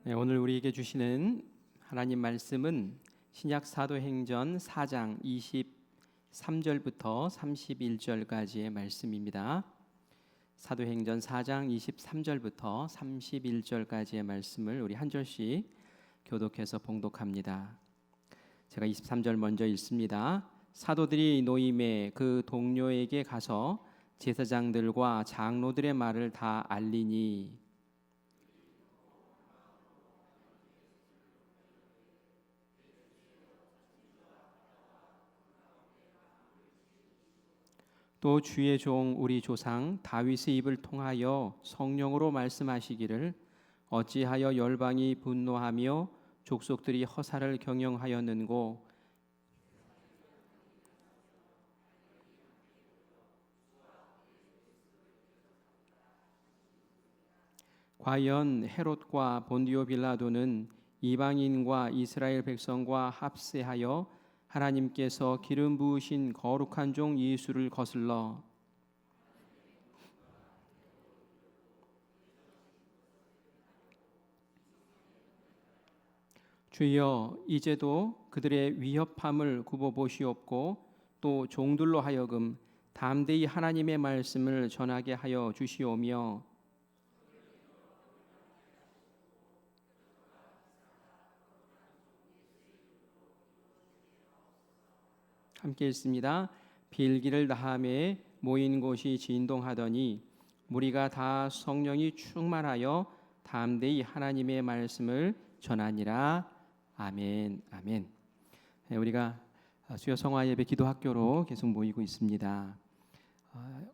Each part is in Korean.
네, 오늘 우리에게 주시는 하나님 말씀은 신약 사도행전 4장 23절부터 31절까지의 말씀입니다. 사도행전 4장 23절부터 31절까지의 말씀을 우리 한 절씩 교독해서 봉독합니다. 제가 23절 먼저 읽습니다. 사도들이 노임에 그 동료에게 가서 제사장들과 장로들의 말을 다 알리니 또 주의 종 우리 조상 다윗의 입을 통하여 성령으로 말씀하시기를 어찌하여 열방이 분노하며 족속들이 허사를 경영하였는고 과연 헤롯과 본디오 빌라도는 이방인과 이스라엘 백성과 합세하여 하나님께서 기름 부으신 거룩한 종 예수를 거슬러 주여 이제도 그들의 위협함을 굽어보시옵고 또 종들로 하여금 담대히 하나님의 말씀을 전하게 하여 주시오며 함께 읽습니다. 빌기를 다함에 모인 곳이 진동하더니 무리가 다 성령이 충만하여 담대히 하나님의 말씀을 전하니라. 아멘. 아멘. 우리가 수요 성화 예배 기도학교로 계속 모이고 있습니다.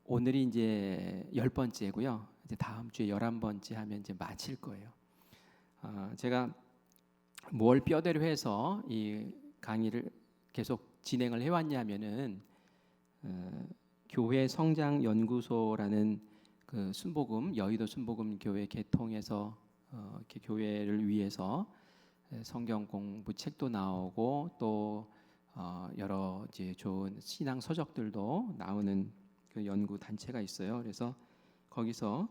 오늘이 이제 10번째고요. 이제 다음 주에 11번째 하면 이제 마칠 거예요. 제가 뭘 뼈대로 해서 이 강의를 계속 진행을 해왔냐면은 교회 성장 연구소라는 그 순복음 여의도 순복음 교회 개통해서 이렇게 교회를 위해서 성경 공부 책도 나오고 또 여러 이제 좋은 신앙 서적들도 나오는 그 연구 단체가 있어요. 그래서 거기서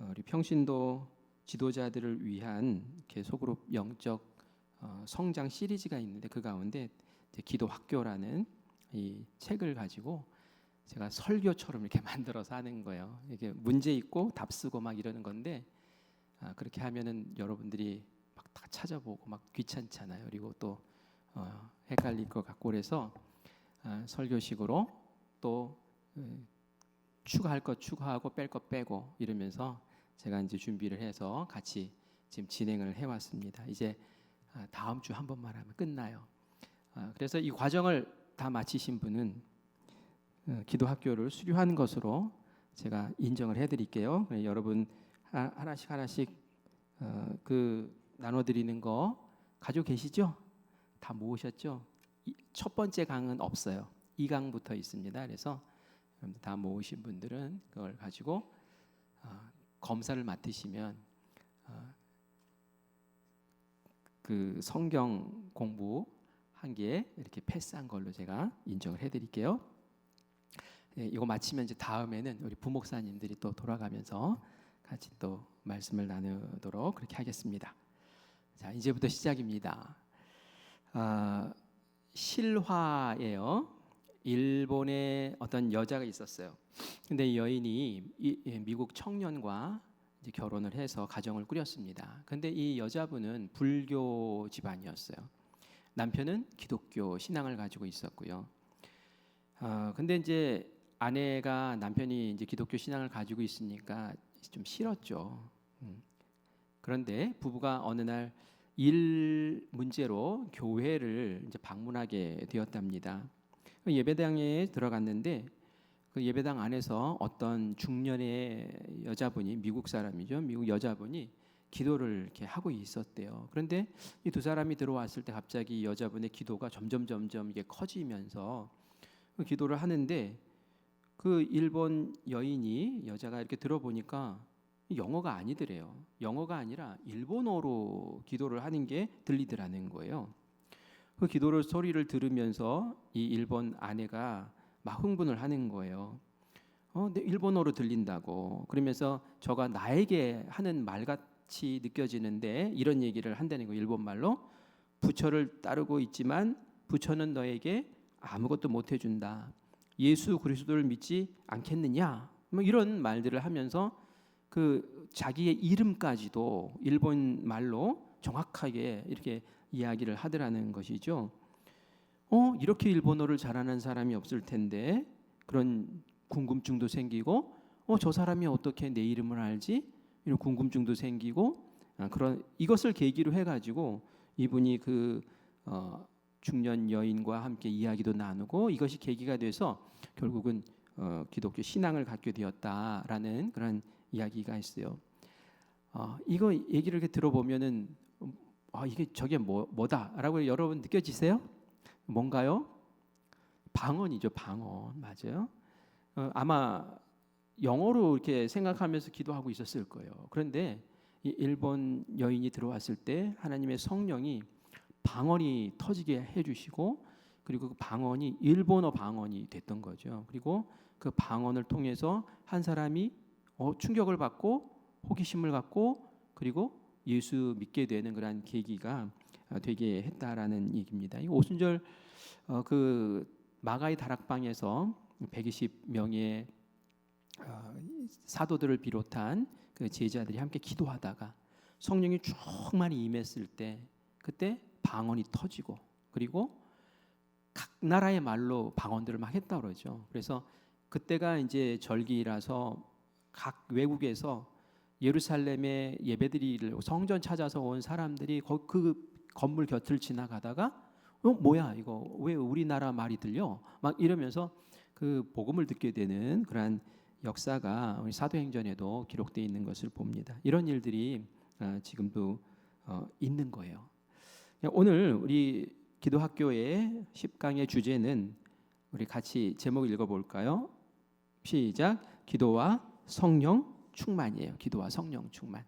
우리 평신도 지도자들을 위한 이렇게 소그룹 영적 성장 시리즈가 있는데 그 가운데 기도 학교라는 이 책을 가지고 제가 설교처럼 이렇게 만들어서 하는 거예요. 이게 문제 있고 답 쓰고 막 이러는 건데 그렇게 하면은 여러분들이 막 다 찾아보고 막 귀찮잖아요. 그리고 또 헷갈릴 것 같고 그래서 설교식으로 또 추가할 것 추가하고 뺄 것 빼고 이러면서 제가 이제 준비를 해서 같이 지금 진행을 해왔습니다. 이제 다음 주 한 번만 하면 끝나요. 그래서 이 과정을 다 마치신 분은 기도학교를 수료한 것으로 제가 인정을 해드릴게요. 여러분 하나씩 그 나눠드리는 거 가지고 계시죠? 다 모으셨죠? 첫 번째 강은 없어요. 2강부터 있습니다. 그래서 다 모으신 분들은 그걸 가지고 검사를 맡으시면 그 성경 공부 한 개 이렇게 패스한 걸로 제가 인정을 해드릴게요. 이거 마치면 이제 다음에는 우리 부목사님들이 또 돌아가면서 같이 또 말씀을 나누도록 그렇게 하겠습니다. 자, 이제부터 시작입니다. 실화예요. 일본에 어떤 여자가 있었어요. 근데 이 여인이 미국 청년과 이제 결혼을 해서 가정을 꾸렸습니다. 근데 이 여자분은 불교 집안이었어요. 남편은 기독교 신앙을 가지고 있었고요. 근데 이제 아내가 남편이 이제 기독교 신앙을 가지고 있으니까 좀 싫었죠. 그런데 부부가 어느 날 일 문제로 교회를 이제 방문하게 되었답니다. 예배당에 들어갔는데 그 예배당 안에서 어떤 중년의 여자분이 미국 사람이죠. 미국 여자분이 기도를 이렇게 하고 있었대요. 그런데 이 두 사람이 들어왔을 때 갑자기 이 여자분의 기도가 점점 이게 커지면서 그 기도를 하는데 그 일본 여자가 이렇게 들어보니까 영어가 아니더래요. 영어가 아니라 일본어로 기도를 하는 게 들리더라는 거예요. 그 기도를 소리를 들으면서 이 일본 아내가 막 흥분을 하는 거예요. 내 일본어로 들린다고. 그러면서 저가 나에게 하는 말 같이 느껴지는데 이런 얘기를 한다는 거예요. 일본 말로 부처를 따르고 있지만 부처는 너에게 아무것도 못 해준다. 예수 그리스도를 믿지 않겠느냐? 뭐 이런 말들을 하면서 그 자기의 이름까지도 일본 말로 정확하게 이렇게 이야기를 하더라는 것이죠. 이렇게 일본어를 잘하는 사람이 없을 텐데 그런 궁금증도 생기고 저 사람이 어떻게 내 이름을 알지? 이런 궁금증도 생기고 그런 이것을 계기로 해가지고 이분이 그 중년 여인과 함께 이야기도 나누고 이것이 계기가 돼서 결국은 기독교 신앙을 갖게 되었다라는 그런 이야기가 있어요. 이거 얘기를 이렇게 들어보면은 이게 저게 뭐다라고 여러분 느껴지세요? 뭔가요? 방언이죠, 방언. 맞아요. 아마 영어로 이렇게 생각하면서 기도하고 있었을 거예요. 그런데 이 일본 여인이 들어왔을 때 하나님의 성령이 방언이 터지게 해주시고 그리고 그 방언이 일본어 방언이 됐던 거죠. 그리고 그 방언을 통해서 한 사람이 충격을 받고 호기심을 갖고 그리고 예수 믿게 되는 그런 계기가 되게 했다라는 얘기입니다. 이 오순절 그 마가의 다락방에서 120명의 사도들을 비롯한 그 제자들이 함께 기도하다가 성령이 충만히 임했을 때 그때 방언이 터지고 그리고 각 나라의 말로 방언들을 막 했다 그러죠. 그래서 그때가 이제 절기라서 각 외국에서 예루살렘에 예배드리를 성전 찾아서 온 사람들이 그 건물 곁을 지나가다가 뭐야 이거 왜 우리나라 말이 들려? 막 이러면서 그 복음을 듣게 되는 그러한 역사가 우리 사도행전에도 기록되어 있는 것을 봅니다. 이런 일들이 지금도 있는 거예요. 오늘 우리 기도학교의 10강의 주제는 우리 같이 제목 읽어볼까요? 시작. 기도와 성령 충만이에요. 기도와 성령 충만.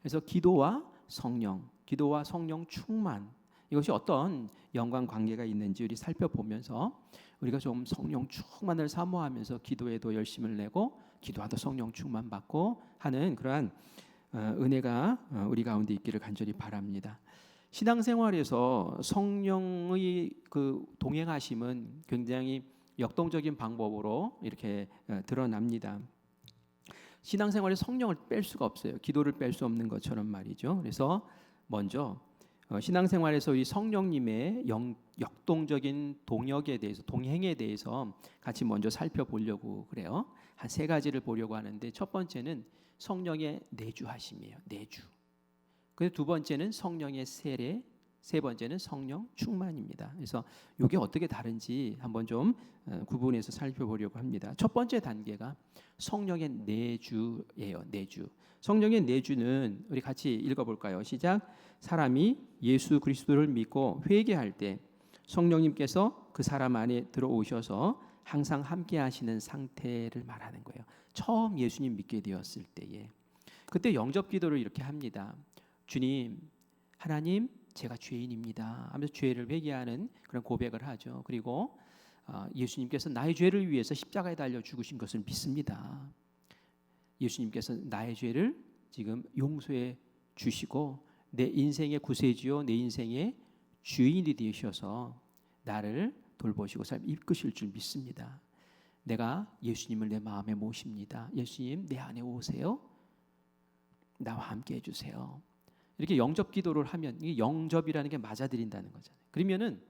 그래서 기도와 성령 충만 이것이 어떤 연관 관계가 있는지 우리 살펴보면서 우리가 좀 성령 충만을 사모하면서 기도에도 열심을 내고 기도하도 성령 충만 받고 하는 그러한 은혜가 우리 가운데 있기를 간절히 바랍니다. 신앙생활에서 성령의 그 동행하심은 굉장히 역동적인 방법으로 이렇게 드러납니다. 신앙생활에 성령을 뺄 수가 없어요. 기도를 뺄 수 없는 것처럼 말이죠. 그래서 먼저 신앙생활에서 우리 성령님의 역동적인 동역에 대해서 동행에 대해서 같이 먼저 살펴보려고 그래요. 한 세 가지를 보려고 하는데 첫 번째는 성령의 내주하심이에요. 내주. 그리고 두 번째는 성령의 세례, 세 번째는 성령 충만입니다. 그래서 이게 어떻게 다른지 한번 좀 구분해서 살펴보려고 합니다. 첫 번째 단계가 성령의 내주예요. 내주. 성령의 내주는 우리 같이 읽어볼까요? 시작. 사람이 예수 그리스도를 믿고 회개할 때 성령님께서 그 사람 안에 들어오셔서 항상 함께 하시는 상태를 말하는 거예요. 처음 예수님 믿게 되었을 때에 그때 영접 기도를 이렇게 합니다. 주님, 하나님, 제가 죄인입니다 하면서 죄를 회개하는 그런 고백을 하죠. 그리고 예수님께서 나의 죄를 위해서 십자가에 달려 죽으신 것을 믿습니다. 예수님께서 나의 죄를 지금 용서해 주시고 내 인생의 구세주요 내 인생의 주인이 되셔서 나를 돌보시고 삶 이끄실 줄 믿습니다. 내가 예수님을 내 마음에 모십니다. 예수님 내 안에 오세요. 나와 함께 해주세요. 이렇게 영접 기도를 하면 이게 영접이라는 게 맞아들인다는 거잖아요. 그러면은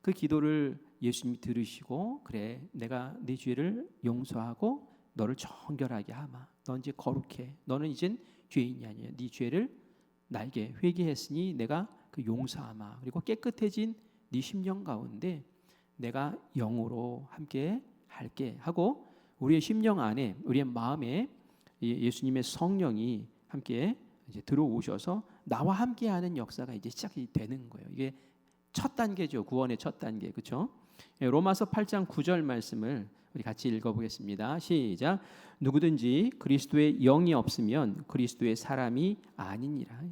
그 기도를 예수님이 들으시고 그래 내가 네 죄를 용서하고 너를 정결하게 하마. 넌 이제 거룩해. 너는 이젠 죄인이 아니야. 네 죄를 나에게 회개했으니 내가 그 용서하마. 그리고 깨끗해진 네 심령 가운데 내가 영으로 함께 할게 하고 우리의 심령 안에 우리의 마음에 예수님의 성령이 함께 이제 들어오셔서 나와 함께하는 역사가 이제 시작이 되는 거예요. 이게 첫 단계죠. 구원의 첫 단계, 그렇죠? 로마서 8장 9절 말씀을 우리 같이 읽어보겠습니다. 시작. 누구든지 그리스도의 영이 없으면 그리스도의 사람이 아니니라.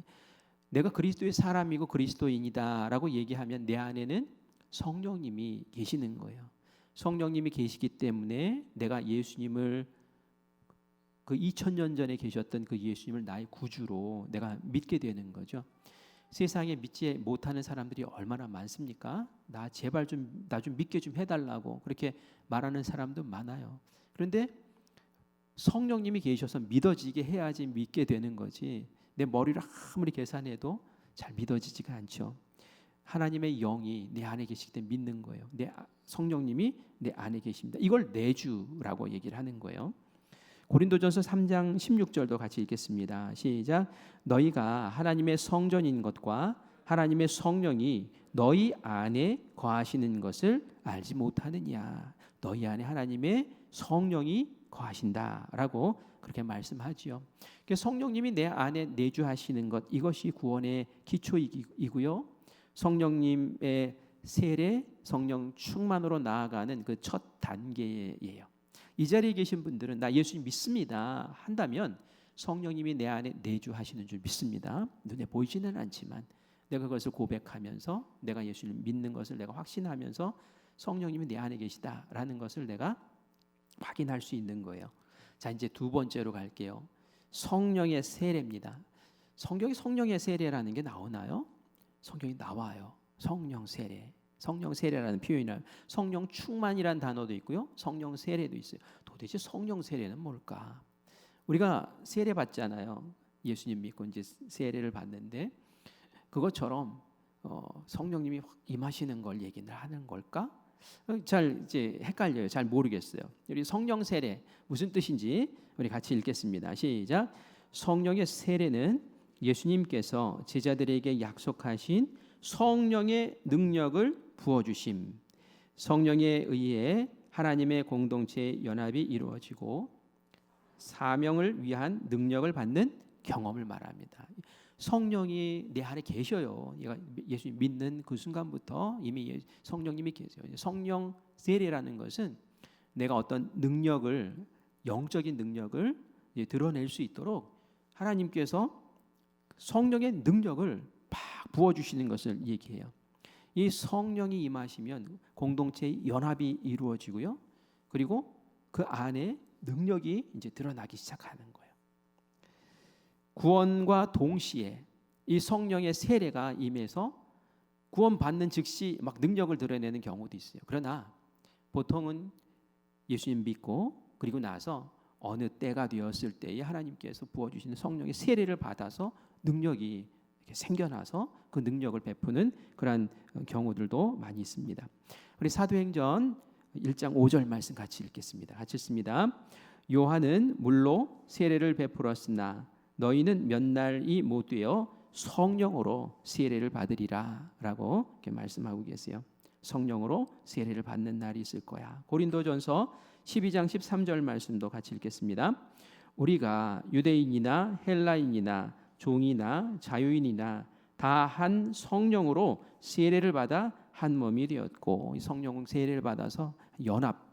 내가 그리스도의 사람이고 그리스도인이다라고 얘기하면 내 안에는 성령님이 계시는 거예요. 성령님이 계시기 때문에 내가 예수님을 그 2000년 전에 계셨던 그 예수님을 나의 구주로 내가 믿게 되는 거죠. 세상에 믿지 못하는 사람들이 얼마나 많습니까? 나 제발 좀 나 좀 믿게 좀 해달라고 그렇게 말하는 사람도 많아요. 그런데 성령님이 계셔서 믿어지게 해야지 믿게 되는 거지. 내 머리를 아무리 계산해도 잘 믿어지지가 않죠. 하나님의 영이 내 안에 계시기 때문에 믿는 거예요. 성령님이 내 안에 계십니다. 이걸 내주라고 얘기를 하는 거예요. 고린도전서 3장 16절도 같이 읽겠습니다. 시작. 너희가 하나님의 성전인 것과 하나님의 성령이 너희 안에 거하시는 것을 알지 못하느냐. 너희 안에 하나님의 성령이 거하신다라고 그렇게 말씀하지요. 성령님이 내 안에 내주하시는 것, 이것이 구원의 기초이고요. 성령님의 세례, 성령 충만으로 나아가는 그 첫 단계예요. 이 자리에 계신 분들은 나 예수님 믿습니다 한다면 성령님이 내 안에 내주하시는 줄 믿습니다. 눈에 보이지는 않지만 내가 그것을 고백하면서 내가 예수님 믿는 것을 내가 확신하면서 성령님이 내 안에 계시다라는 것을 내가 확인할 수 있는 거예요. 자, 이제 두 번째로 갈게요. 성령의 세례입니다. 성경에 성령의 세례라는 게 나오나요? 성경이 나와요. 성령 세례. 성령 세례라는 표현이나 성령 충만이라는 단어도 있고요. 성령 세례도 있어요. 도대체 성령 세례는 뭘까? 우리가 세례 받잖아요. 예수님 믿고 이제 세례를 받는데 그것처럼 성령님이 확 임하시는 걸 얘기를 하는 걸까? 잘 이제 헷갈려요. 잘 모르겠어요. 우리 성령 세례 무슨 뜻인지 우리 같이 읽겠습니다. 시작. 성령의 세례는 예수님께서 제자들에게 약속하신 성령의 능력을 부어주심, 성령에 의해 하나님의 공동체의 연합이 이루어지고 사명을 위한 능력을 받는 경험을 말합니다. 성령이 내 안에 계셔요. 예수님 믿는 그 순간부터 이미 성령님이 계세요. 성령 세례라는 것은 내가 어떤 능력을, 영적인 능력을 드러낼 수 있도록 하나님께서 성령의 능력을 팍 부어주시는 것을 얘기해요. 이 성령이 임하시면 공동체의 연합이 이루어지고요. 그리고 그 안에 능력이 이제 드러나기 시작하는 거예요. 구원과 동시에 이 성령의 세례가 임해서 구원받는 즉시 막 능력을 드러내는 경우도 있어요. 그러나 보통은 예수님 믿고 그리고 나서 어느 때가 되었을 때에 하나님께서 부어주시는 성령의 세례를 받아서 능력이 생겨나서 그 능력을 베푸는 그러한 경우들도 많이 있습니다. 우리 사도행전 1장 5절 말씀 같이 읽겠습니다. 같이 읽습니다. 요한은 물로 세례를 베풀었으나 너희는 몇 날이 못 되어 성령으로 세례를 받으리라 라고 이렇게 말씀하고 계세요. 성령으로 세례를 받는 날이 있을 거야. 고린도전서 12장 13절 말씀도 같이 읽겠습니다. 우리가 유대인이나 헬라인이나 종이나 자유인이나 다 한 성령으로 세례를 받아 한 몸이 되었고, 성령 세례를 받아서 연합,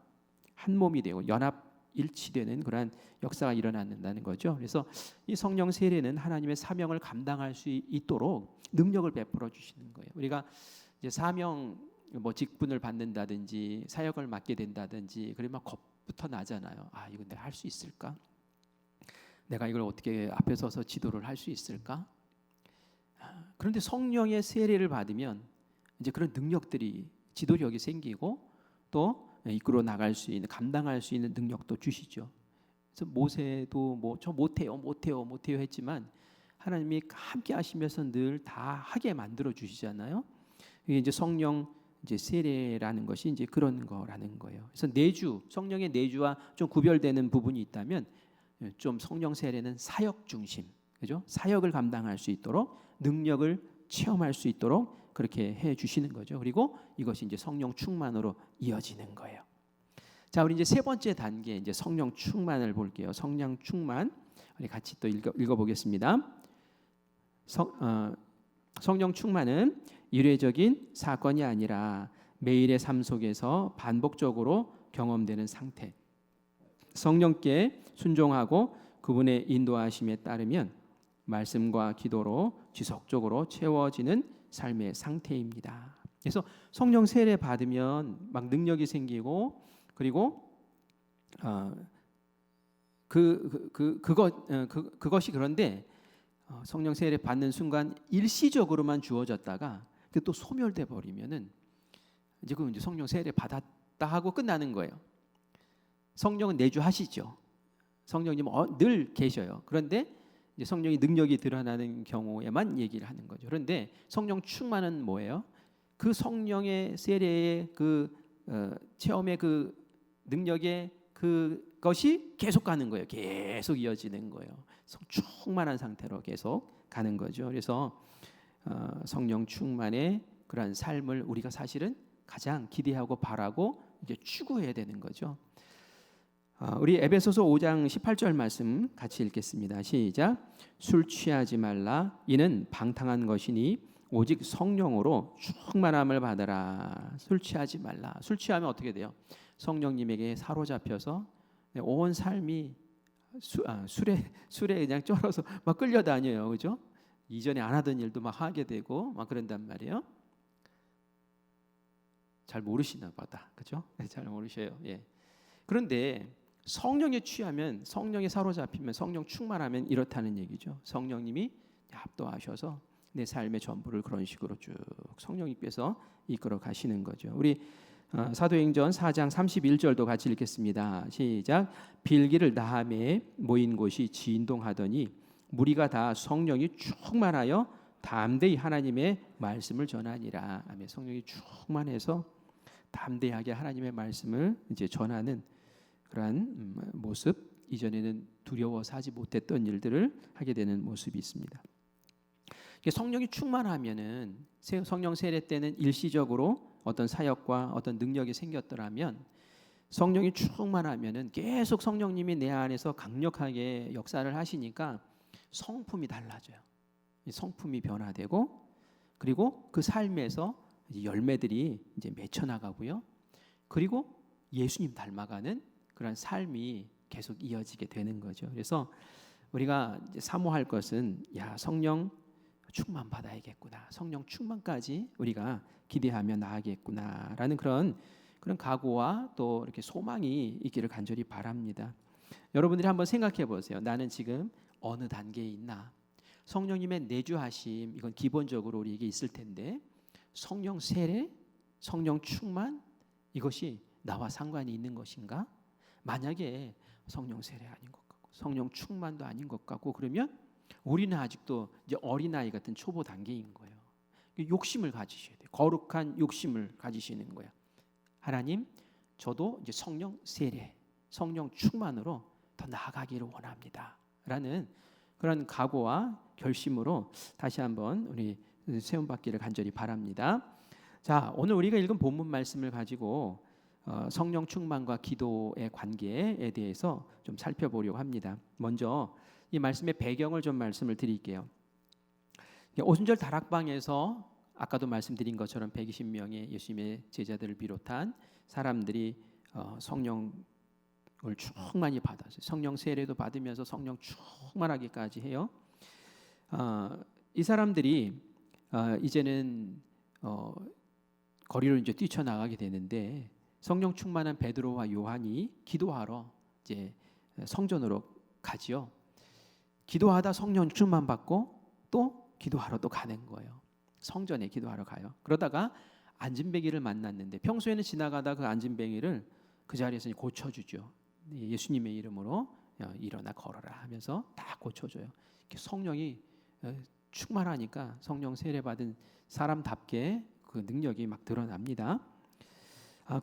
한 몸이 되고 연합 일치되는 그러한 역사가 일어난다는 거죠. 그래서 이 성령 세례는 하나님의 사명을 감당할 수 있도록 능력을 베풀어 주시는 거예요. 우리가 이제 사명 직분을 받는다든지 사역을 맡게 된다든지 그러면 겁부터 나잖아요. 아, 이거 내가 할 수 있을까? 내가 이걸 어떻게 앞에 서서 지도를 할 수 있을까? 그런데 성령의 세례를 받으면 이제 그런 능력들이 지도력이 생기고 또 이끌어 나갈 수 있는, 감당할 수 있는 능력도 주시죠. 그래서 모세도 저 못해요 했지만 하나님이 함께 하시면서 늘 다 하게 만들어 주시잖아요. 이게 이제 성령 이제 세례라는 것이 이제 그런 거라는 거예요. 그래서 내주, 성령의 내주와 좀 구별되는 부분이 있다면 좀 성령 세례는 사역 중심, 그죠? 사역을 감당할 수 있도록 능력을 체험할 수 있도록 그렇게 해 주시는 거죠. 그리고 이것이 이제 성령 충만으로 이어지는 거예요. 자, 우리 이제 세 번째 단계 이제 성령 충만을 볼게요. 성령 충만 우리 같이 또 읽어 보겠습니다. 성령 충만은 일회적인 사건이 아니라 매일의 삶 속에서 반복적으로 경험되는 상태. 성령께 순종하고 그분의 인도하심에 따르면 말씀과 기도로 지속적으로 채워지는 삶의 상태입니다. 그래서 성령 세례 받으면 막 능력이 생기고 그리고 그것이 그런데 성령 세례 받는 순간 일시적으로만 주어졌다가 또 소멸돼 버리면은 이제 그 성령 세례 받았다 하고 끝나는 거예요. 성령은 내주하시죠. 성령님 늘 계셔요. 그런데 이제 성령의 능력이 드러나는 경우에만 얘기를 하는 거죠. 그런데 성령 충만은 뭐예요? 그 성령의 세례의 체험의 그 능력의 그것이 계속 가는 거예요. 계속 이어지는 거예요. 충만한 상태로 계속 가는 거죠. 그래서 성령 충만의 그러한 삶을 우리가 사실은 가장 기대하고 바라고 이제 추구해야 되는 거죠. 우리 에베소서 5장 18절 말씀 같이 읽겠습니다. 시작. 술 취하지 말라. 이는 방탕한 것이니 오직 성령으로 충만함을 받으라. 술 취하지 말라. 술 취하면 어떻게 돼요? 성령님에게 사로잡혀서 온 삶이 술에 그냥 쩔어서 막 끌려다녀요. 그죠? 이전에 안 하던 일도 막 하게 되고 막 그런단 말이에요. 잘 모르시나 보다. 그죠? 잘 모르셔요. 예. 그런데 성령에 취하면, 성령에 사로잡히면, 성령 충만하면 이렇다는 얘기죠. 성령님이 압도하셔서 내 삶의 전부를 그런 식으로 쭉 성령님께서 이끌어 가시는 거죠. 우리 사도행전 4장 31절도 같이 읽겠습니다. 시작. 빌기를 다함에 모인 곳이 진동하더니 무리가 다 성령이 충만하여 담대히 하나님의 말씀을 전하니라. 아멘. 성령이 충만해서 담대하게 하나님의 말씀을 이제 전하는 그러한 모습, 이전에는 두려워서 하지 못했던 일들을 하게 되는 모습이 있습니다. 성령이 충만하면은 성령 세례 때는 일시적으로 어떤 사역과 어떤 능력이 생겼더라면 성령이 충만하면은 계속 성령님이 내 안에서 강력하게 역사를 하시니까 성품이 달라져요. 성품이 변화되고 그리고 그 삶에서 열매들이 이제 맺혀 나가고요. 그리고 예수님 닮아가는 그런 삶이 계속 이어지게 되는 거죠. 그래서 우리가 이제 사모할 것은 성령 충만 받아야겠구나. 성령 충만까지 우리가 기대하며 나아가겠구나라는 그런 각오와 또 이렇게 소망이 있기를 간절히 바랍니다. 여러분들이 한번 생각해 보세요. 나는 지금 어느 단계에 있나? 성령님의 내주하심 이건 기본적으로 우리에게 있을 텐데 성령 세례, 성령 충만 이것이 나와 상관이 있는 것인가? 만약에 성령 세례 아닌 것 같고 성령 충만도 아닌 것 같고 그러면 우리는 아직도 이제 어린아이 같은 초보 단계인 거예요. 욕심을 가지셔야 돼요. 거룩한 욕심을 가지시는 거예요. 하나님, 저도 이제 성령 세례, 성령 충만으로 더 나아가기를 원합니다. 라는 그런 각오와 결심으로 다시 한번 우리 세움받기를 간절히 바랍니다. 자, 오늘 우리가 읽은 본문 말씀을 가지고 성령 충만과 기도의 관계에 대해서 좀 살펴보려고 합니다. 먼저 이 말씀의 배경을 좀 말씀을 드릴게요. 오순절 다락방에서 아까도 말씀드린 것처럼 120명의 예수님의 제자들을 비롯한 사람들이 성령을 충만히 받았어요. 성령 세례도 받으면서 성령 충만하기까지 해요. 이 사람들이 이제는 거리로 이제 뛰쳐나가게 되는데 성령 충만한 베드로와 요한이 기도하러 이제 성전으로 가지요. 기도하다 성령 충만 받고 또 기도하러 또 가는 거예요. 성전에 기도하러 가요. 그러다가 안진뱅이를 만났는데 평소에는 지나가다 그 안진뱅이를 그 자리에서 고쳐주죠. 예수님의 이름으로 일어나 걸어라 하면서 다 고쳐줘요. 성령이 충만하니까 성령 세례 받은 사람답게 그 능력이 막 드러납니다.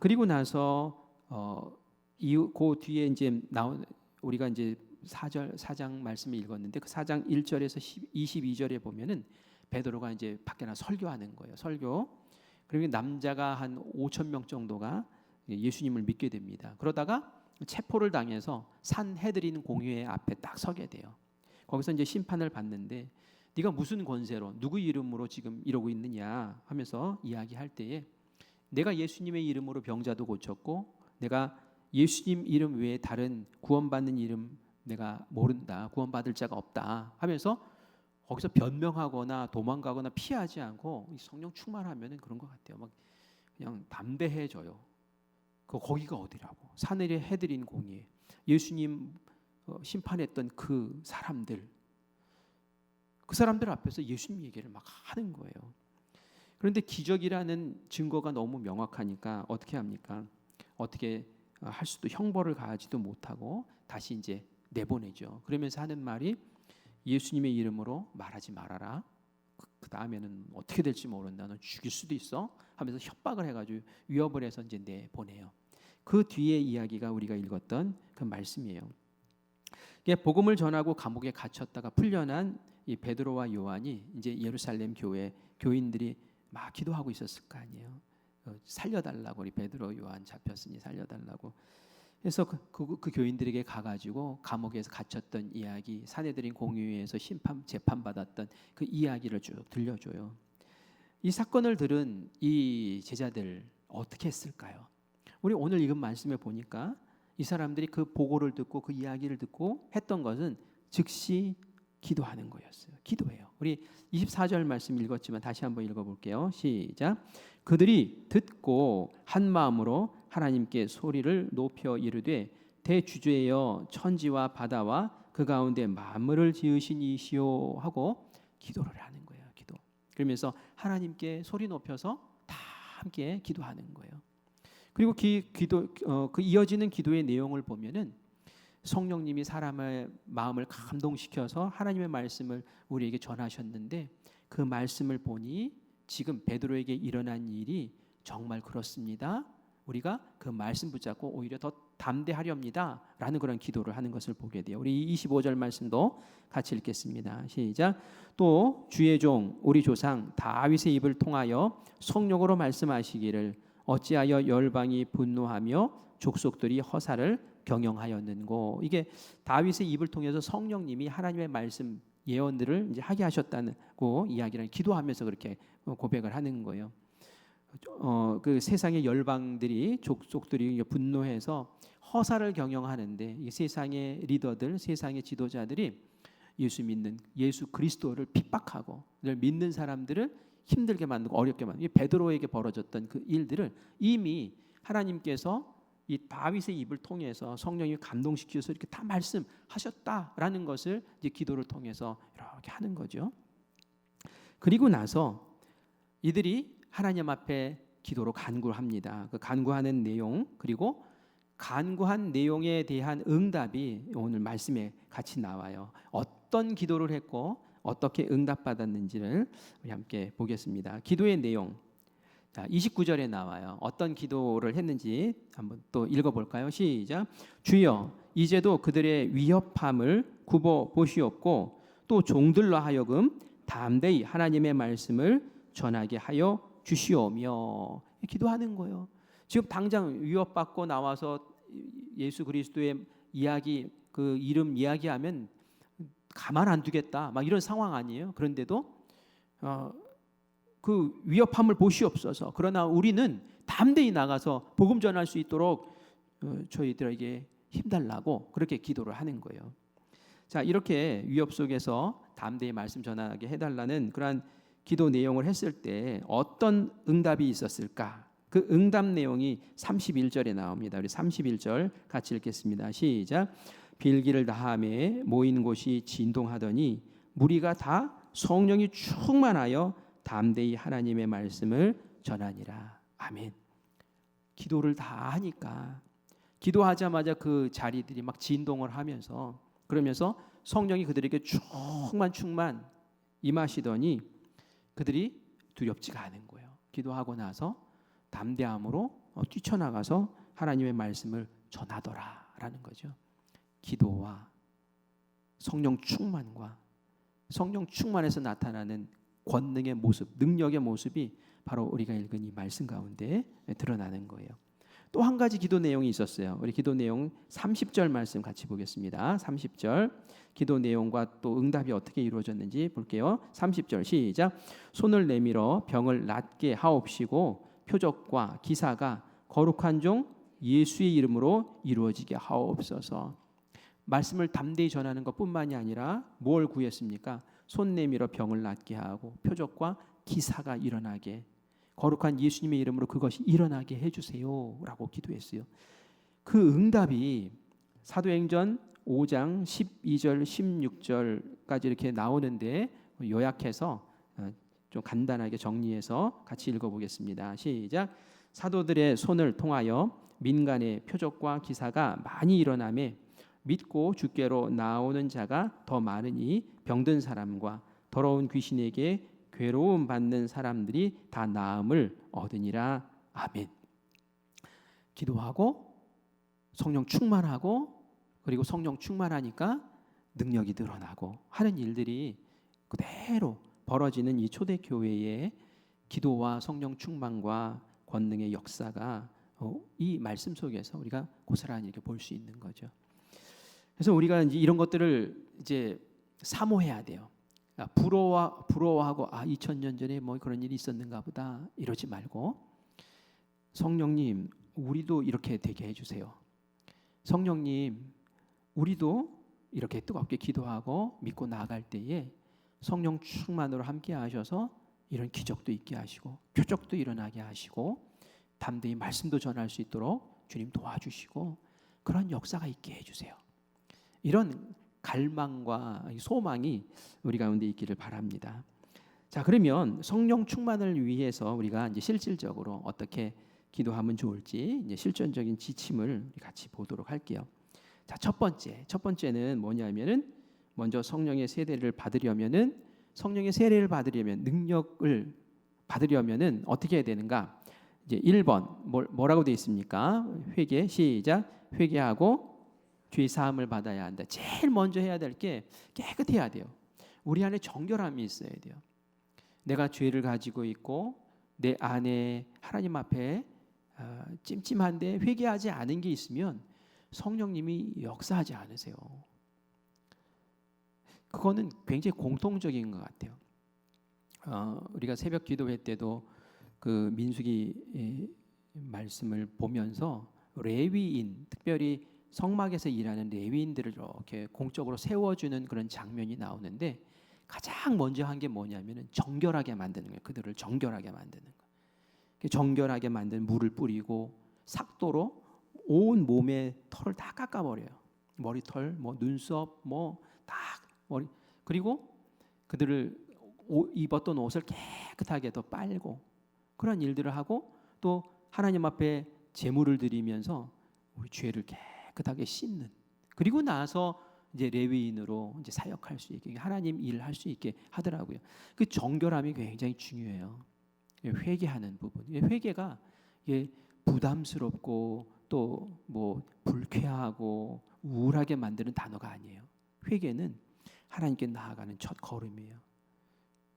그리고 나서 그 뒤에 이제 우리가 이제 4장 말씀을 읽었는데 그 4장 1절에서 22절에 보면은 베드로가 이제 밖에 나서 설교하는 거예요. 설교. 그리고 남자가 한 5천 명 정도가 예수님을 믿게 됩니다. 그러다가 체포를 당해서 산헤드린 공회 앞에 딱 서게 돼요. 거기서 이제 심판을 받는데 네가 무슨 권세로 누구 이름으로 지금 이러고 있느냐 하면서 이야기할 때에 내가 예수님의 이름으로 병자도 고쳤고 내가 예수님 이름 외에 다른 구원받는 이름 내가 모른다. 구원받을 자가 없다 하면서 거기서 변명하거나 도망가거나 피하지 않고 성령 충만하면 그런 것 같아요. 막 그냥 담대해져요. 거기가 어디라고? 산에 해드린 공예. 예수님 심판했던 그 사람들 앞에서 예수님 얘기를 막 하는 거예요. 그런데 기적이라는 증거가 너무 명확하니까 어떻게 합니까? 어떻게 할 수도 형벌을 가하지도 못하고 다시 이제 내보내죠. 그러면서 하는 말이 예수님의 이름으로 말하지 말아라. 그 다음에는 어떻게 될지 모른다. 너 죽일 수도 있어. 하면서 협박을 해가지고 위협을 해서 이제 내보내요. 그 뒤에 이야기가 우리가 읽었던 그 말씀이에요. 복음을 전하고 감옥에 갇혔다가 풀려난 이 베드로와 요한이 이제 예루살렘 교회 교인들이 막 기도하고 있었을 거 아니에요. 살려달라고, 우리 베드로 요한 잡혔으니 살려달라고. 그래서 그 교인들에게 가가지고 감옥에서 갇혔던 이야기, 사내들인 공유회에서 재판받았던 그 이야기를 쭉 들려줘요. 이 사건을 들은 이 제자들 어떻게 했을까요? 우리 오늘 읽은 말씀에 보니까 이 사람들이 그 보고를 듣고 그 이야기를 듣고 했던 것은 즉시 기도하는 거였어요. 기도해요. 우리 24절 말씀 읽었지만 다시 한번 읽어볼게요. 시작. 그들이 듣고 한 마음으로 하나님께 소리를 높여 이르되 대주제여 천지와 바다와 그 가운데 만물을 지으신 이시오 하고 기도를 하는 거예요. 기도. 그러면서 하나님께 소리 높여서 다 함께 기도하는 거예요. 그리고 그 이어지는 기도의 내용을 보면은 성령님이 사람의 마음을 감동시켜서 하나님의 말씀을 우리에게 전하셨는데 그 말씀을 보니 지금 베드로에게 일어난 일이 정말 그렇습니다. 우리가 그 말씀 붙잡고 오히려 더 담대하렵니다. 라는 그런 기도를 하는 것을 보게 돼요. 우리 25절 말씀도 같이 읽겠습니다. 시작. 또 주의 종 우리 조상 다윗의 입을 통하여 성령으로 말씀하시기를 어찌하여 열방이 분노하며 족속들이 허사를 경영하였는고. 이게 다윗의 입을 통해서 성령님이 하나님의 말씀 예언들을 이제 하게 하셨다고 이야기를 기도하면서 그렇게 고백을 하는 거예요. 그 세상의 열방들이 족속들이 분노해서 허사를 경영하는데 이 세상의 리더들, 세상의 지도자들이 예수 그리스도를 핍박하고 믿는 사람들을 힘들게 만들고 어렵게 만들고, 베드로에게 벌어졌던 그 일들을 이미 하나님께서 이 다윗의 입을 통해서 성령이 감동시켜서 이렇게 다 말씀하셨다라는 것을 이제 기도를 통해서 이렇게 하는 거죠. 그리고 나서 이들이 하나님 앞에 기도로 간구합니다. 그 간구하는 내용, 그리고 간구한 내용에 대한 응답이 오늘 말씀에 같이 나와요. 어떤 기도를 했고 어떻게 응답받았는지를 우리 함께 보겠습니다. 기도의 내용, 29절에 나와요. 어떤 기도를 했는지 한번 또 읽어볼까요? 시작. 주여 이제도 그들의 위협함을 굽어 보시옵고 또 종들로 하여금 담대히 하나님의 말씀을 전하게 하여 주시오며. 기도하는 거예요. 지금 당장 위협받고 나와서 예수 그리스도의 이야기, 그 이름 이야기하면 가만 안 두겠다, 막 이런 상황 아니에요. 그런데도 그 위협함을 보시옵소서. 그러나 우리는 담대히 나가서 복음 전할 수 있도록 저희들에게 힘달라고 그렇게 기도를 하는 거예요. 자, 이렇게 위협 속에서 담대히 말씀 전하게 해달라는 그러한 기도 내용을 했을 때 어떤 응답이 있었을까? 그 응답 내용이 31절에 나옵니다. 우리 31절 같이 읽겠습니다. 시작. 빌기를 다하매 모인 곳이 진동하더니 무리가 다 성령이 충만하여 담대히 하나님의 말씀을 전하니라. 아멘. 기도를 다 하니까 기도하자마자 그 자리들이 막 진동을 하면서, 그러면서 성령이 그들에게 충만 임하시더니 그들이 두렵지가 않은 거예요. 기도하고 나서 담대함으로 뛰쳐나가서 하나님의 말씀을 전하더라라는 거죠. 기도와 성령 충만과 성령 충만에서 나타나는 권능의 모습, 능력의 모습이 바로 우리가 읽은 이 말씀 가운데 드러나는 거예요. 또 한 가지 기도 내용이 있었어요. 우리 기도 내용 30절 말씀 같이 보겠습니다. 30절 기도 내용과 또 응답이 어떻게 이루어졌는지 볼게요. 30절 시작. 손을 내밀어 병을 낫게 하옵시고 표적과 기사가 거룩한 종 예수의 이름으로 이루어지게 하옵소서. 말씀을 담대히 전하는 것뿐만이 아니라 뭘 구했습니까? 손 내밀어 병을 낫게 하고 표적과 기사가 일어나게, 거룩한 예수님의 이름으로 그것이 일어나게 해주세요 라고 기도했어요. 그 응답이 사도행전 5장 12절 16절까지 이렇게 나오는데 요약해서 좀 간단하게 정리해서 같이 읽어보겠습니다. 시작. 사도들의 손을 통하여 민간의 표적과 기사가 많이 일어나매 믿고 주께로 나오는 자가 더 많으니 병든 사람과 더러운 귀신에게 괴로움 받는 사람들이 다 나음을 얻으니라. 아멘. 기도하고 성령 충만하고 그리고 성령 충만하니까 능력이 늘어나고 하는 일들이 그대로 벌어지는 이 초대교회의 기도와 성령 충만과 권능의 역사가 이 말씀 속에서 우리가 고스란히 이렇게 볼 수 있는 거죠. 그래서 우리가 이제 이런 것들을 이제 사모해야 돼요. 부러워하고 2000년 전에 뭐 그런 일이 있었는가 보다 이러지 말고 성령님 우리도 이렇게 되게 해주세요. 성령님 우리도 이렇게 뜨겁게 기도하고 믿고 나아갈 때에 성령 충만으로 함께 하셔서 이런 기적도 있게 하시고 표적도 일어나게 하시고 담대히 말씀도 전할 수 있도록 주님 도와주시고 그런 역사가 있게 해주세요. 이런 갈망과 소망이 우리 가운데 있기를 바랍니다. 자, 그러면 성령 충만을 위해서 우리가 이제 실질적으로 어떻게 기도하면 좋을지 이제 실전적인 지침을 같이 보도록 할게요. 자, 첫 번째는 뭐냐면은 먼저 성령의 세례를 받으려면은 능력을 받으려면은 어떻게 해야 되는가? 이제 1번 뭐라고 되어 있습니까? 회개 시작. 회개하고 죄 사함을 받아야 한다. 제일 먼저 해야 될 게 깨끗해야 돼요. 우리 안에 정결함이 있어야 돼요. 내가 죄를 가지고 있고 내 안에 하나님 앞에 찜찜한데 회개하지 않은 게 있으면 성령님이 역사하지 않으세요. 그거는 굉장히 공통적인 것 같아요. 우리가 새벽 기도회 때도 그 민수기 말씀을 보면서 레위인, 특별히 성막에서 일하는 레위인들을 이렇게 공적으로 세워주는 그런 장면이 나오는데 가장 먼저 한 게 뭐냐면은 정결하게 만드는 거예요. 그들을 정결하게 만드는 거예요. 정결하게 만든 물을 뿌리고 삭도로 온 몸의 털을 다 깎아버려요. 머리털, 뭐 눈썹, 뭐 다 머리. 그리고 그들을 입었던 옷을 깨끗하게 더 빨고 그런 일들을 하고 또 하나님 앞에 제물을 드리면서 우리 죄를 깨끗하게 씻는. 그리고 나서 이제 레위인으로 이제 사역할 수 있게 하나님 일을 할 수 있게 하더라고요. 그 정결함이 굉장히 중요해요. 회개하는 부분. 회개가 이게 부담스럽고 또 뭐 불쾌하고 우울하게 만드는 단어가 아니에요. 회개는 하나님께 나아가는 첫 걸음이에요.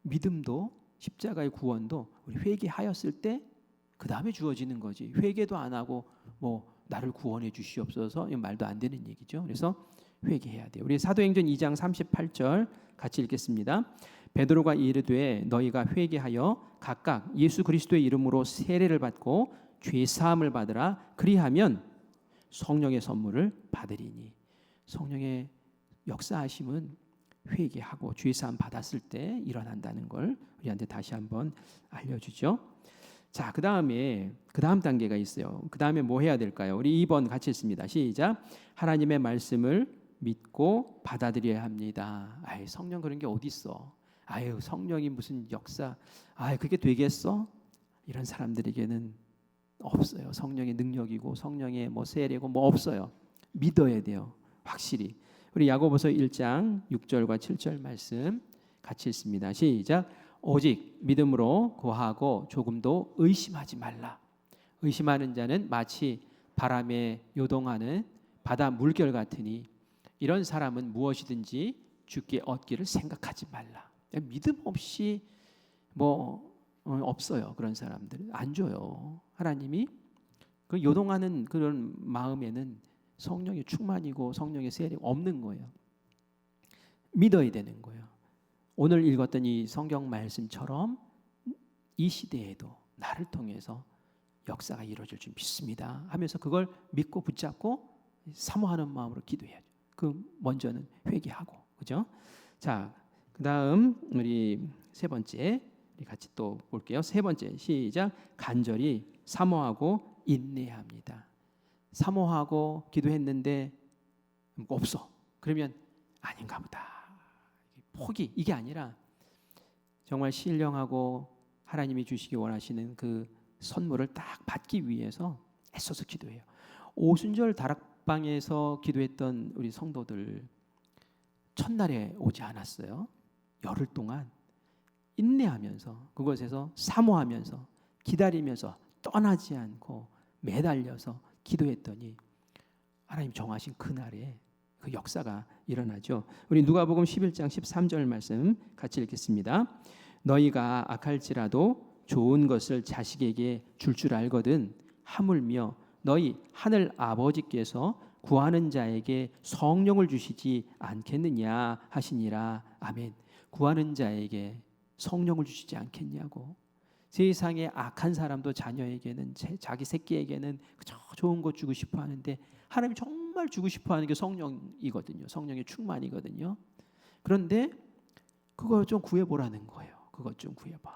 믿음도 십자가의 구원도 우리 회개하였을 때 그 다음에 주어지는 거지. 회개도 안 하고 뭐 나를 구원해 주시옵소서 이 말도 안 되는 얘기죠. 그래서 회개해야 돼요. 우리 사도행전 2장 38절 같이 읽겠습니다. 베드로가 이르되 너희가 회개하여 각각 예수 그리스도의 이름으로 세례를 받고 죄 사함을 받으라. 그리하면 성령의 선물을 받으리니. 성령의 역사하심은 회개하고 죄 사함 받았을 때 일어난다는 걸 우리한테 다시 한번 알려주죠. 자, 그 다음 단계가 있어요. 그 다음에 뭐 해야 될까요? 우리 2번 같이 읽습니다. 시작. 하나님의 말씀을 믿고 받아들여야 합니다. 성령 그런 게 어디 있어? 성령이 무슨 역사? 그게 되겠어? 이런 사람들에게는 없어요. 성령의 능력이고 성령의 뭐 세례고 뭐 없어요. 믿어야 돼요. 확실히. 우리 야고보서 1장 6절과 7절 말씀 같이 읽습니다. 시작. 오직 믿음으로 구하고 조금도 의심하지 말라. 의심하는 자는 마치 바람에 요동하는 바다 물결 같으니 이런 사람은 무엇이든지 주께 얻기를 생각하지 말라. 믿음 없이 뭐 없어요. 그런 사람들은 안 줘요. 하나님이 그 요동하는 그런 마음에는 성령의 충만이고 성령의 세례가 없는 거예요. 믿어야 되는 거예요. 오늘 읽었던 이 성경 말씀처럼 이 시대에도 나를 통해서 역사가 이루어질 줄 믿습니다 하면서 그걸 믿고 붙잡고 사모하는 마음으로 기도해야죠. 그 먼저는 회개하고, 그죠? 자, 그다음 우리 세 번째 우리 같이 또 볼게요. 세 번째 시작. 간절히 사모하고 인내합니다. 사모하고 기도했는데 없어. 그러면 아닌가 보다. 포기, 이게 아니라 정말 신령하고 하나님이 주시기 원하시는 그 선물을 딱 받기 위해서 애써서 기도해요. 오순절 다락방에서 기도했던 우리 성도들 첫날에 오지 않았어요. 열흘 동안 인내하면서 그곳에서 사모하면서 기다리면서 떠나지 않고 매달려서 기도했더니 하나님 정하신 그날에 그 역사가 일어나죠. 우리 누가복음 11장 13절 말씀 같이 읽겠습니다. 너희가 악할지라도 좋은 것을 자식에게 줄 알거든 하물며 너희 하늘 아버지께서 구하는 자에게 성령을 주시지 않겠느냐 하시니라. 아멘. 구하는 자에게 성령을 주시지 않겠냐고. 세상에 악한 사람도 자녀에게는 자기 새끼에게는 그저 좋은 것 주고 싶어 하는데 하나님이 정말 주고 싶어 하는 게 성령이거든요. 성령의 충만이거든요. 그런데 그걸 좀 구해보라는 거예요. 그것 좀 구해봐.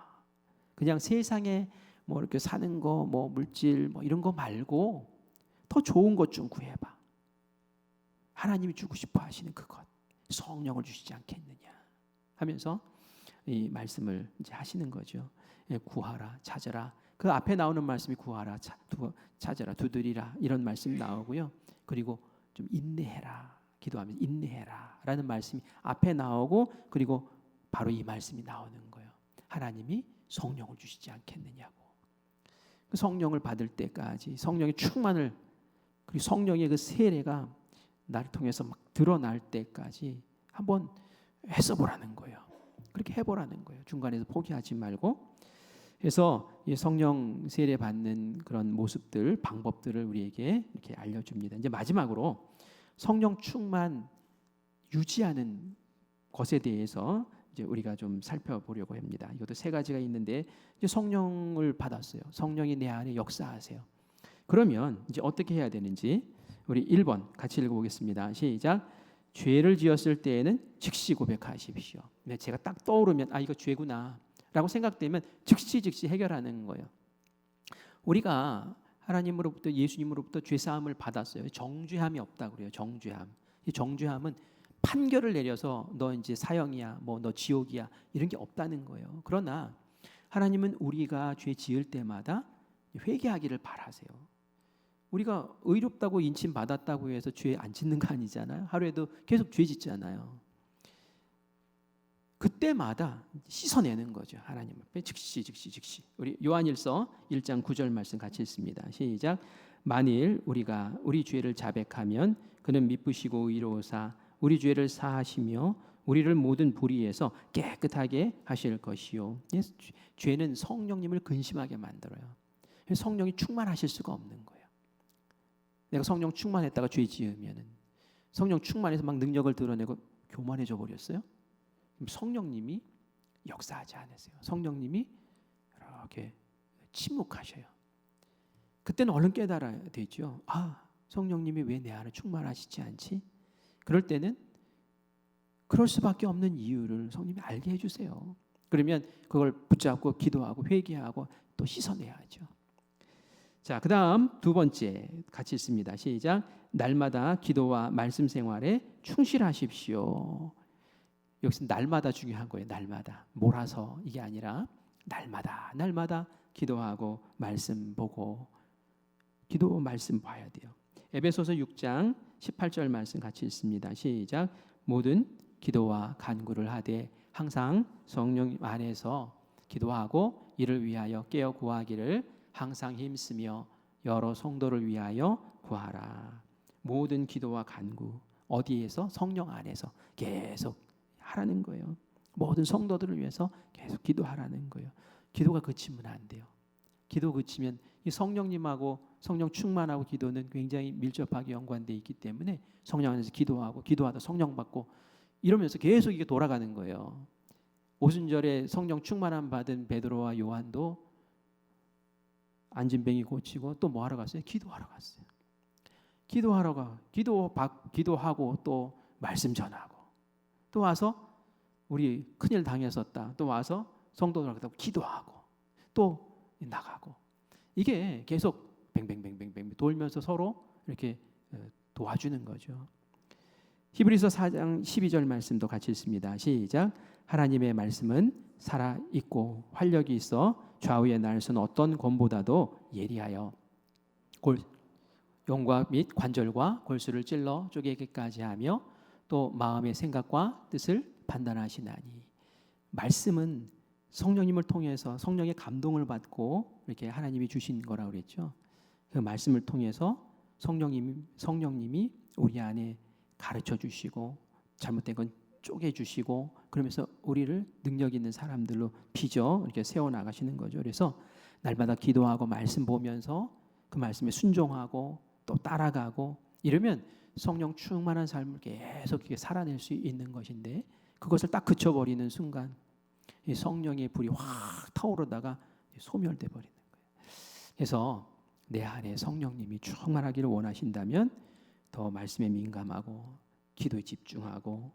그냥 세상에 뭐 이렇게 사는 거, 뭐 물질, 뭐 이런 거 말고 더 좋은 것 좀 구해봐. 하나님이 주고 싶어 하시는 그것, 성령을 주시지 않겠느냐 하면서 이 말씀을 이제 하시는 거죠. 구하라, 찾아라. 그 앞에 나오는 말씀이 구하라, 찾아라, 두드리라 이런 말씀 나오고요. 그리고 좀 인내해라, 기도하면서 인내해라라는 말씀이 앞에 나오고 그리고 바로 이 말씀이 나오는 거예요. 하나님이 성령을 주시지 않겠느냐고. 그 성령을 받을 때까지 성령의 충만을 그리고 성령의 그 세례가 나를 통해서 막 드러날 때까지 한번 애써보라는 거예요. 그렇게 해보라는 거예요. 중간에서 포기하지 말고. 그래서 이 성령 세례 받는 그런 모습들, 방법들을 우리에게 이렇게 알려줍니다. 이제 마지막으로 성령 충만 유지하는 것에 대해서 이제 우리가 좀 살펴보려고 합니다. 이것도 세 가지가 있는데 이제 성령을 받았어요. 성령이 내 안에 역사하세요. 그러면 이제 어떻게 해야 되는지 우리 1번 같이 읽어보겠습니다. 시작. 죄를 지었을 때에는 즉시 고백하십시오. 제가 딱 떠오르면 아 이거 죄구나 라고 생각되면 즉시 해결하는 거예요. 우리가 하나님으로부터 예수님으로부터 죄사함을 받았어요. 정죄함이 없다고 그래요. 정죄함. 이 정죄함은 판결을 내려서 너 이제 사형이야, 뭐 너 지옥이야 이런 게 없다는 거예요. 그러나 하나님은 우리가 죄 지을 때마다 회개하기를 바라세요. 우리가 의롭다고 인침 받았다고 해서 죄 안 짓는 거 아니잖아요. 하루에도 계속 죄 짓잖아요. 그때마다 씻어내는 거죠. 하나님 앞에 즉시. 우리 요한일서 1장 9절 말씀 같이 읽습니다. 시작. 만일 우리가 우리 죄를 자백하면 그는 미쁘시고 의로우사 우리 죄를 사하시며 우리를 모든 불의에서 깨끗하게 하실 것이요. 죄는 성령님을 근심하게 만들어요. 성령이 충만하실 수가 없는 거예요. 내가 성령 충만했다가 죄 지으면은 성령 충만해서 막 능력을 드러내고 교만해져 버렸어요. 그럼 성령님이 역사하지 않으세요. 성령님이 이렇게 침묵하셔요. 그때는 얼른 깨달아야 되죠. 아, 성령님이 왜 내 안에 충만하시지 않지? 그럴 때는 그럴 수밖에 없는 이유를 성령님이 알게 해주세요. 그러면 그걸 붙잡고 기도하고 회개하고 또 씻어내야죠. 자, 그 다음 두 번째 같이 읽습니다. 시작. 날마다 기도와 말씀 생활에 충실하십시오. 여기서 날마다 중요한 거예요. 날마다 몰아서 이게 아니라 날마다 기도하고 말씀 보고 기도 말씀 봐야 돼요. 에베소서 6장 18절 말씀 같이 읽습니다. 시작. 모든 기도와 간구를 하되 항상 성령 안에서 기도하고 이를 위하여 깨어 구하기를 항상 힘쓰며 여러 성도를 위하여 구하라. 모든 기도와 간구 어디에서? 성령 안에서 계속 하라는 거예요. 모든 성도들을 위해서 계속 기도하라는 거예요. 기도가 그치면 안 돼요. 기도 그치면 이 성령님하고 성령 충만하고 기도는 굉장히 밀접하게 연관되어 있기 때문에 성령 안에서 기도하고 기도하다 성령 받고 이러면서 계속 이게 돌아가는 거예요. 오순절에 성령 충만함 받은 베드로와 요한도 안진뱅이 고치고 또 뭐 하러 갔어요? 기도하러 갔어요. 기도하고 또 말씀 전하고 또 와서 우리 큰일 당했었다. 또 와서 성도들하고 기도하고 또 나가고 이게 계속 뱅뱅뱅뱅뱅 돌면서 서로 이렇게 도와주는 거죠. 히브리서 4장 12절 말씀도 같이 읽습니다. 시작. 하나님의 말씀은 살아있고 활력이 있어 좌우에 날선 어떤 검보다도 예리하여 용과 및 관절과 골수를 찔러 쪼개기까지 하며 또 마음의 생각과 뜻을 판단하시나니. 말씀은 성령님을 통해서 성령의 감동을 받고 이렇게 하나님이 주신 거라고 그랬죠. 그 말씀을 통해서 성령님이 우리 안에 가르쳐 주시고 잘못된 건 쪼개 주시고 그러면서 우리를 능력 있는 사람들로 빚어 이렇게 세워 나가시는 거죠. 그래서 날마다 기도하고 말씀 보면서 그 말씀에 순종하고 또 따라가고 이러면 성령 충만한 삶을 계속 살아낼 수 있는 것인데, 그것을 딱 그쳐버리는 순간 이 성령의 불이 확 타오르다가 소멸돼 버리는 거예요. 그래서 내 안에 성령님이 충만하기를 원하신다면 더 말씀에 민감하고 기도에 집중하고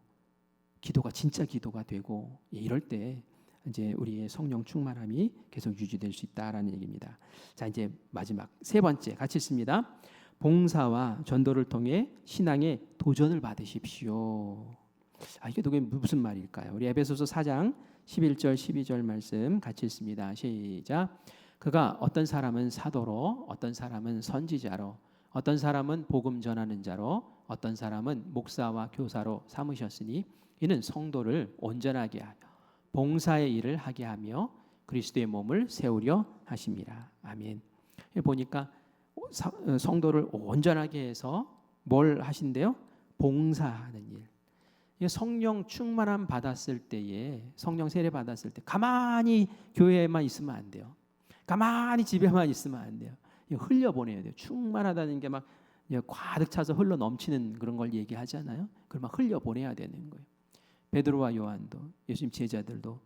기도가 진짜 기도가 되고, 이럴 때 이제 우리의 성령 충만함이 계속 유지될 수 있다라는 얘기입니다. 자, 이제 마지막 세 번째 같이 읽습니다. 봉사와 전도를 통해 신앙의 도전을 받으십시오. 이게 도대체 무슨 말일까요? 우리 에베소서 4장 11절 12절 말씀 같이 읽습니다. 시작. 그가 어떤 사람은 사도로, 어떤 사람은 선지자로, 어떤 사람은 복음 전하는 자로, 어떤 사람은 목사와 교사로 삼으셨으니 이는 성도를 온전하게 하며 봉사의 일을 하게 하며 그리스도의 몸을 세우려 하심이라. 아멘. 보니까 성도를 온전하게 해서 뭘 하신대요? 봉사하는 일. 성령 충만함 받았을 때에, 성령 세례 받았을 때 가만히 교회에만 있으면 안 돼요. 가만히 집에만 있으면 안 돼요. 흘려보내야 돼요. 충만하다는 게 막 가득 차서 흘러 넘치는 그런 걸 얘기하잖아요. 그걸 막 흘려보내야 되는 거예요. 베드로와 요한도, 예수님 제자들도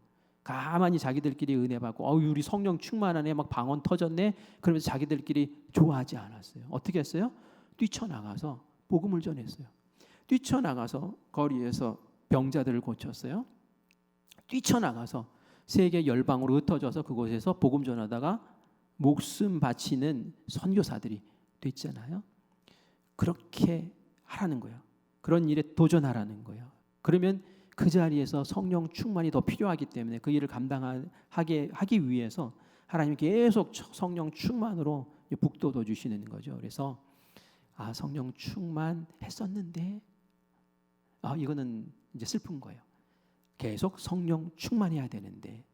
가만히 자기들끼리 은혜 받고 우리 성령 충만하네, 막 방언 터졌네, 그러면서 자기들끼리 좋아하지 않았어요. 어떻게 했어요? 뛰쳐나가서 복음을 전했어요. 뛰쳐나가서 거리에서 병자들을 고쳤어요. 뛰쳐나가서 세계 열방으로 흩어져서 그곳에서 복음 전하다가 목숨 바치는 선교사들이 됐잖아요. 그렇게 하라는 거예요. 그런 일에 도전하라는 거예요. 그러면 그 자리에서 성령 충만이 더 필요하기 때문에 그 일을 감당하게 하기 위해서 하나님이 계속 성령 충만으로 북돋워 주시는 거죠. 그래서 성령 충만했었는데 이거는 이제 슬픈 거예요. 계속 성령 충만해야 되는데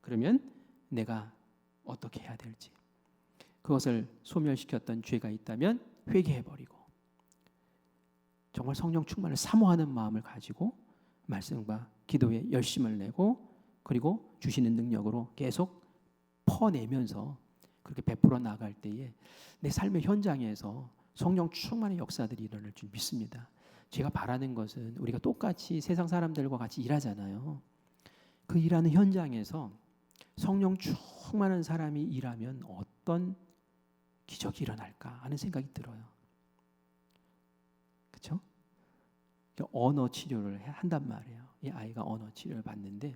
그러면 내가 어떻게 해야 될지, 그것을 소멸시켰던 죄가 있다면 회개해버리고 정말 성령 충만을 사모하는 마음을 가지고 말씀과 기도에 열심을 내고 그리고 주시는 능력으로 계속 퍼내면서 그렇게 베풀어 나갈 때에 내 삶의 현장에서 성령 충만의 역사들이 일어날 줄 믿습니다. 제가 바라는 것은 우리가 똑같이 세상 사람들과 같이 일하잖아요. 그 일하는 현장에서 성령 충만한 사람이 일하면 어떤 기적이 일어날까 하는 생각이 들어요. 그렇죠? 언어 치료를 한단 말이에요. 이 아이가 언어 치료를 받는데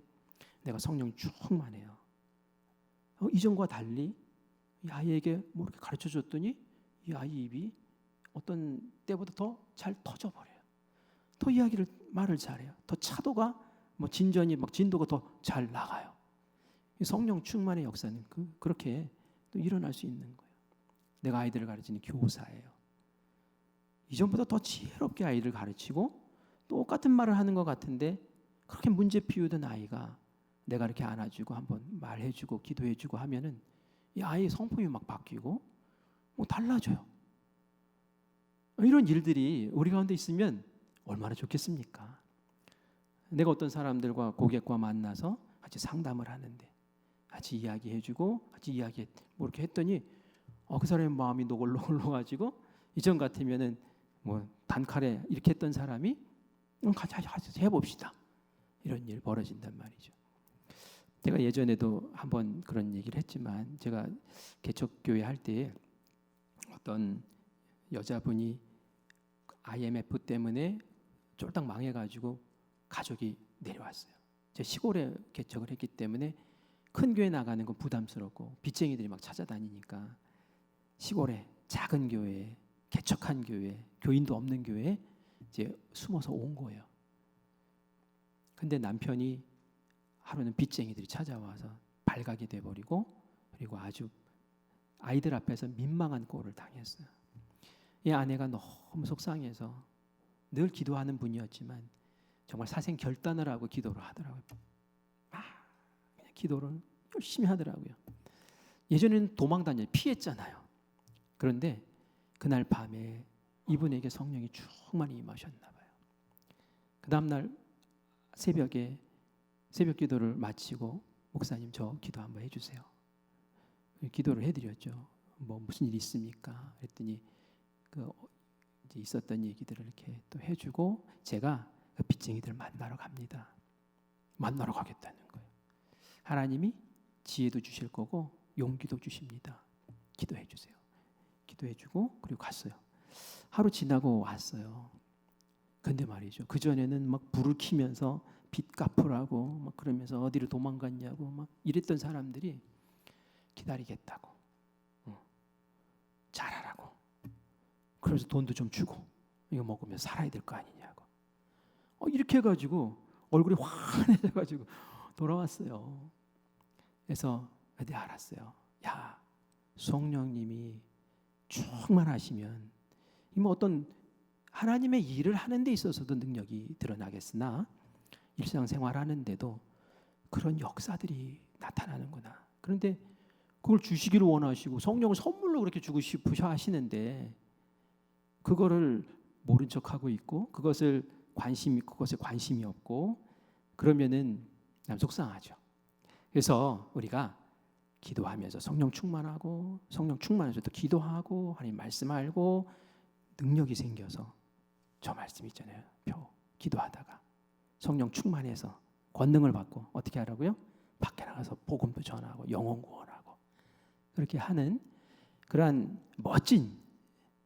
내가 성령 충만해요. 이전과 달리 이 아이에게 뭐 이렇게 가르쳐 줬더니 이 아이 입이 어떤 때보다 더 잘 터져버려요. 더 말을 잘해요. 더 차도가 진도가 더 잘 나가요. 이 성령 충만의 역사는 그렇게 또 일어날 수 있는 거예요. 내가 아이들을 가르치는 교사예요. 이전보다 더 지혜롭게 아이를 가르치고 똑같은 말을 하는 것 같은데 그렇게 문제 피우던 아이가 내가 이렇게 안아주고 한번 말해주고 기도해주고 하면은 이 아이의 성품이 막 바뀌고 달라져요. 이런 일들이 우리 가운데 있으면 얼마나 좋겠습니까? 내가 어떤 사람들과 고객과 만나서 같이 상담을 하는데 같이 이야기해주고 같이 이렇게 했더니 그 사람의 마음이 노골노골해가지고 이전 같으면은 단칼에 이렇게 했던 사람이 같이 해봅시다, 이런 일 벌어진단 말이죠. 제가 예전에도 한번 그런 얘기를 했지만 제가 개척교회 할 때 어떤 여자분이 IMF 때문에 쫄딱 망해가지고 가족이 내려왔어요. 제 시골에 개척을 했기 때문에 큰 교회 나가는 건 부담스럽고 빚쟁이들이 막 찾아다니니까 시골에 작은 교회, 개척한 교회, 교인도 없는 교회 이제 숨어서 온 거예요. 근데 남편이 하루는 빚쟁이들이 찾아와서 발각이 돼버리고, 그리고 아주 아이들 앞에서 민망한 꼴을 당했어요. 이 아내가 너무 속상해서 늘 기도하는 분이었지만 정말 사생 결단을 하고 기도를 하더라고요. 그냥 기도를 열심히 하더라고요. 예전에는 도망 다녀 피했잖아요. 그런데 그날 밤에 이분에게 성령이 충만히 임하셨나 봐요. 그 다음날 새벽에 새벽 기도를 마치고 목사님 저 기도 한번 해주세요. 기도를 해드렸죠. 뭐 무슨 일 있습니까? 그랬더니 그 이제 있었던 얘기들을 이렇게 또 해주고 제가 그 빚쟁이들 만나러 갑니다. 만나러 가겠다는 거예요. 하나님이 지혜도 주실 거고 용기도 주십니다. 기도해 주세요. 기도해주고 그리고 갔어요. 하루 지나고 왔어요. 근데 말이죠. 그 전에는 막 불을 켜면서 빚 갚으라고 막 그러면서 어디로 도망갔냐고 막 이랬던 사람들이 기다리겠다고, 잘하라고. 그래서 돈도 좀 주고 이거 먹으면 살아야 될 거 아니냐고. 이렇게 해가지고 얼굴이 환해져가지고 돌아왔어요. 그래서 네 알았어요. 야 성령님이 충만하시면 뭐 어떤 하나님의 일을 하는 데 있어서도 능력이 드러나겠으나 일상생활 하는데도 그런 역사들이 나타나는구나. 그런데 그걸 주시기를 원하시고 성령을 선물로 그렇게 주고 싶으셔 하시는데 그거를 모른 척하고 있고 그것에 관심이 없고 그러면은 남 속상하죠. 그래서 우리가 기도하면서 성령 충만하고 성령 충만해서 또 기도하고 하나님 말씀 알고 능력이 생겨서 저 말씀 있잖아요. 기도하다가 성령 충만해서 권능을 받고 어떻게 하라고요? 밖에 나가서 복음도 전하고 영혼 구원하고 그렇게 하는 그러한 멋진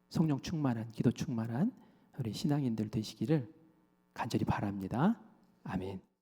성령 충만한 기도 충만한 우리 신앙인들 되시기를 간절히 바랍니다. 아멘.